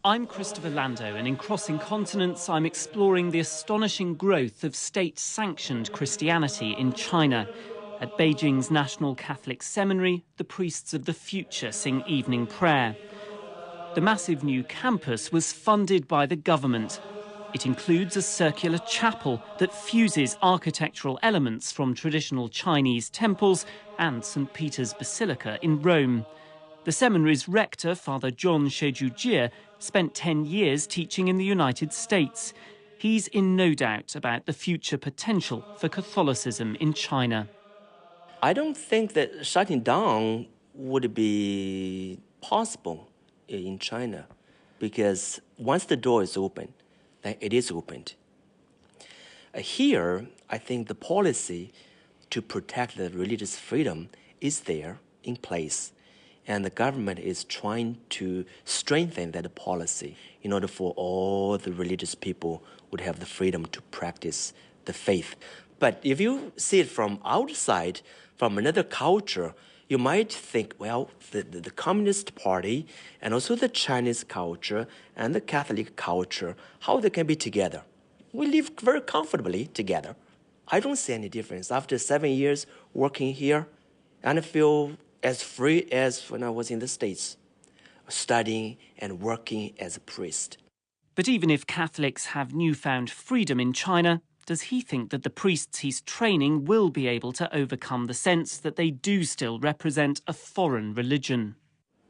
I'm Christopher Landau, and in Crossing Continents, I'm exploring the astonishing growth of state-sanctioned Christianity in China. At Beijing's National Catholic Seminary, the priests of the future sing evening prayer. The massive new campus was funded by the government. It includes a circular chapel that fuses architectural elements from traditional Chinese temples and St. Peter's Basilica in Rome. The seminary's rector, Father John Shejujie, spent 10 years teaching in the United States. He's in no doubt about the future potential for Catholicism in China. I don't think that shutting down would be possible in China, because once the door is open, then it is opened. Here, I think the policy to protect the religious freedom is there in place, and the government is trying to strengthen that policy in order for all the religious people would have the freedom to practice the faith. But if you see it from outside, from another culture, you might think, well, the Communist Party and also the Chinese culture and the Catholic culture, how they can be together. We live very comfortably together. I don't see any difference. After 7 years working here, and I feel as free as when I was in the States, studying and working as a priest. But even if Catholics have newfound freedom in China, does he think that the priests he's training will be able to overcome the sense that they do still represent a foreign religion?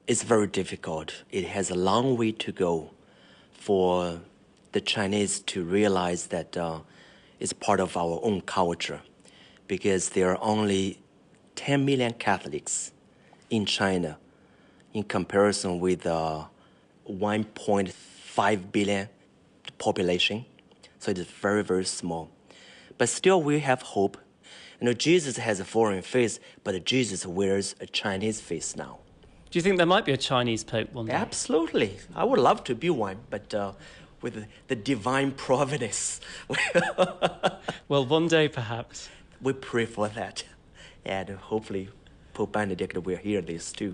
It's very difficult. It has a long way to go for the Chinese to realize that it's part of our own culture, because there are only 10 million Catholics in China in comparison with 1.5 billion population. So it's very, very small. But still we have hope. You know, Jesus has a foreign face, but Jesus wears a Chinese face now. Do you think there might be a Chinese Pope one day? Absolutely. I would love to be one, but with the divine providence. Well, one day perhaps. We pray for that. And hopefully Pope Benedict will hear this too.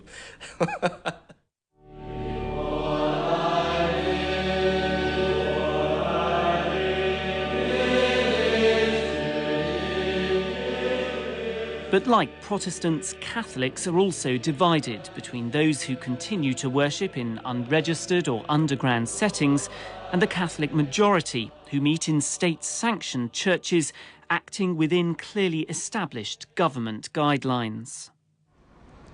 But like Protestants, Catholics are also divided between those who continue to worship in unregistered or underground settings and the Catholic majority who meet in state-sanctioned churches acting within clearly established government guidelines.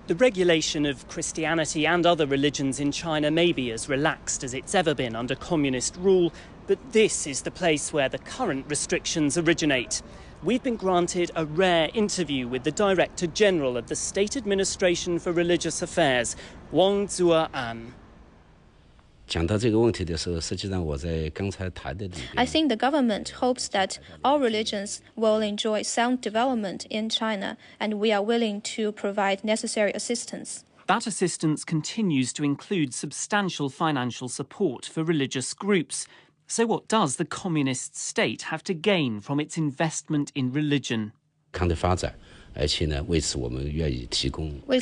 The regulation of Christianity and other religions in China may be as relaxed as it's ever been under communist rule, but this is the place where the current restrictions originate. We've been granted a rare interview with the Director General of the State Administration for Religious Affairs, Wang Zuo'an. I think the government hopes that all religions will enjoy sound development in China, and we are willing to provide necessary assistance. That assistance continues to include substantial financial support for religious groups. So what does the communist state have to gain from its investment in religion? With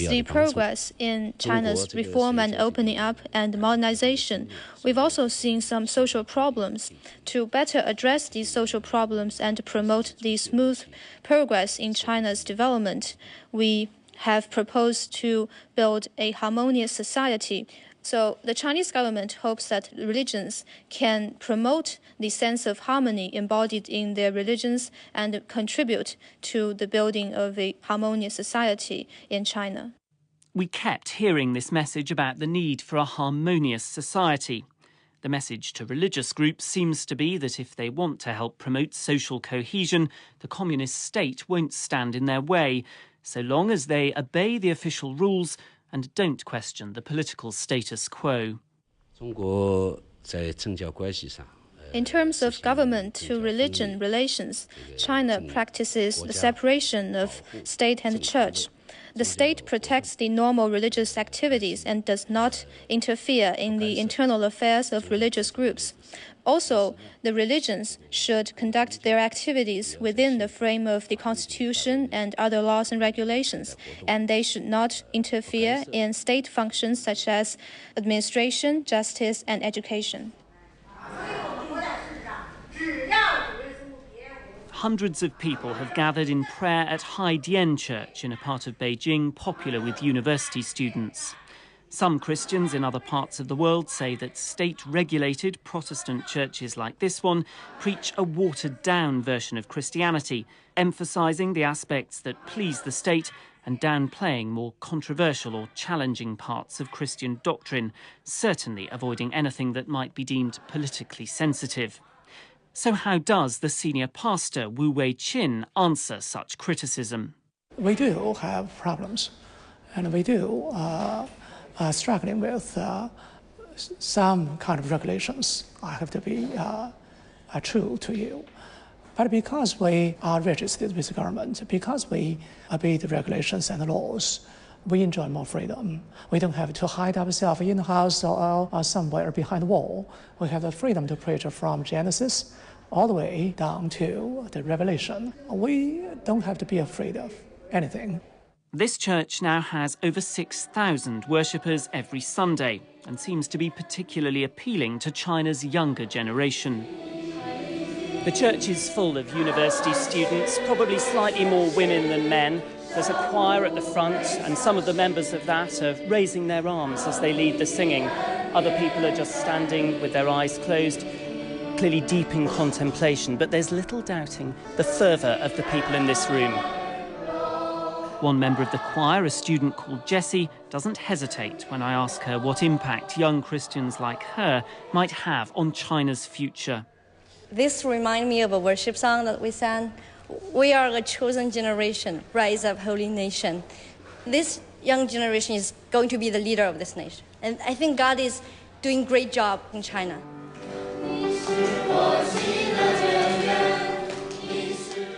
the progress in China's reform and opening up and modernization, we've also seen some social problems. To better address these social problems and promote the smooth progress in China's development, we have proposed to build a harmonious society. So the Chinese government hopes that religions can promote the sense of harmony embodied in their religions and contribute to the building of a harmonious society in China. We kept hearing this message about the need for a harmonious society. The message to religious groups seems to be that if they want to help promote social cohesion, the communist state won't stand in their way, so long as they obey the official rules and don't question the political status quo. In terms of government-to-religion relations, China practices the separation of state and church. The state protects the normal religious activities and does not interfere in the internal affairs of religious groups. Also, the religions should conduct their activities within the frame of the Constitution and other laws and regulations, and they should not interfere in state functions such as administration, justice, and education. Hundreds of people have gathered in prayer at Haidian Church in a part of Beijing popular with university students. Some Christians in other parts of the world say that state-regulated Protestant churches like this one preach a watered-down version of Christianity, emphasising the aspects that please the state and downplaying more controversial or challenging parts of Christian doctrine, certainly avoiding anything that might be deemed politically sensitive. So how does the senior pastor, Wu Wei-chin, answer such criticism? We do have problems, and we do struggling with some kind of regulations. I have to be true to you. But because we are registered with the government, because we obey the regulations and the laws, we enjoy more freedom. We don't have to hide ourselves in the house or somewhere behind the wall. We have the freedom to preach from Genesis all the way down to the Revelation. We don't have to be afraid of anything. This church now has over 6,000 worshippers every Sunday and seems to be particularly appealing to China's younger generation. The church is full of university students, probably slightly more women than men. There's a choir at the front, and some of the members of that are raising their arms as they lead the singing. Other people are just standing with their eyes closed, clearly deep in contemplation, but there's little doubting the fervour of the people in this room. One member of the choir, a student called Jessie, doesn't hesitate when I ask her what impact young Christians like her might have on China's future. This reminds me of a worship song that we sang. We are a chosen generation, rise up, holy nation. This young generation is going to be the leader of this nation. And I think God is doing a great job in China.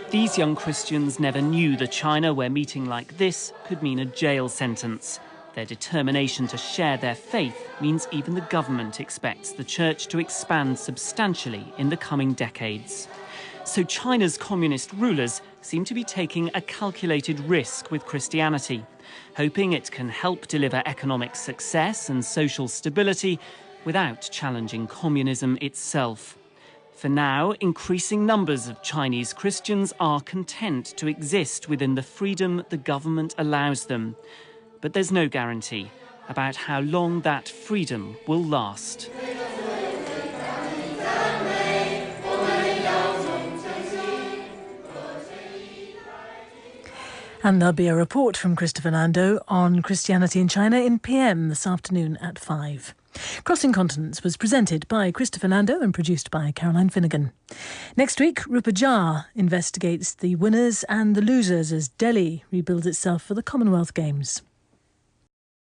These young Christians never knew the China where meeting like this could mean a jail sentence. Their determination to share their faith means even the government expects the church to expand substantially in the coming decades. So China's communist rulers seem to be taking a calculated risk with Christianity, hoping it can help deliver economic success and social stability without challenging communism itself. For now, increasing numbers of Chinese Christians are content to exist within the freedom the government allows them. But there's no guarantee about how long that freedom will last. And there'll be a report from Christopher Landau on Christianity in China in PM this afternoon at 5. Crossing Continents was presented by Christopher Landau and produced by Caroline Finnigan. Next week, Rupa Jha investigates the winners and the losers as Delhi rebuilds itself for the Commonwealth Games.